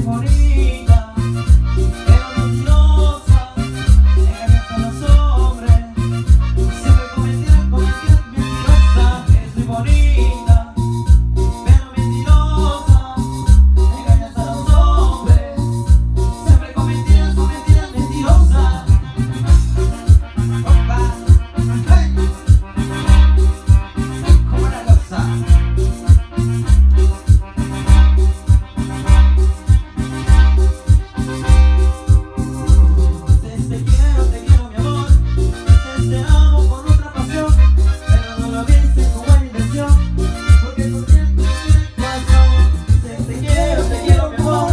bonita, pero mentirosa, engañas a los hombres, siempre con mentiras, mentirosa. Es muy bonita, pero mentirosa, engañas a los hombres, siempre con mentiras, mentirosa. Opa, hey, ¿cómo la cosa? Te quiero mi amor, te amo con otra pasión, pero no lo dices con buena intención, porque tú tienes razón. Te quiero mi amor,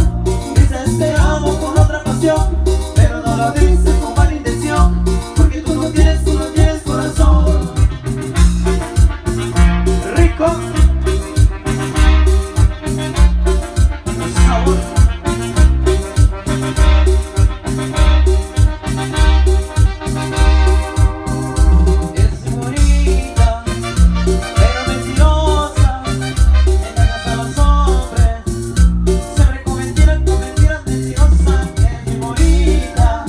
dices te amo con otra pasión, pero no lo dices con mala intención, porque tú no tienes corazón. Rico, sabor. Es bonita, pero mentirosa, engañas a los hombres, siempre con mentiras, mentirosa. Es bonita,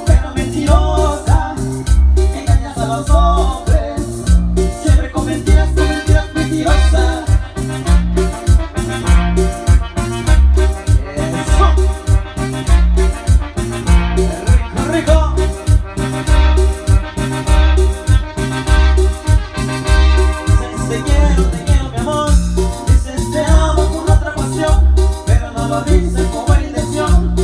pero mentirosa, engañas a los hombres, siempre con mentiras, mentirosa. Eso, rico, rico. Dices te quiero mi amor, dices te amo con otra pasión, pero no lo dices con buena intención.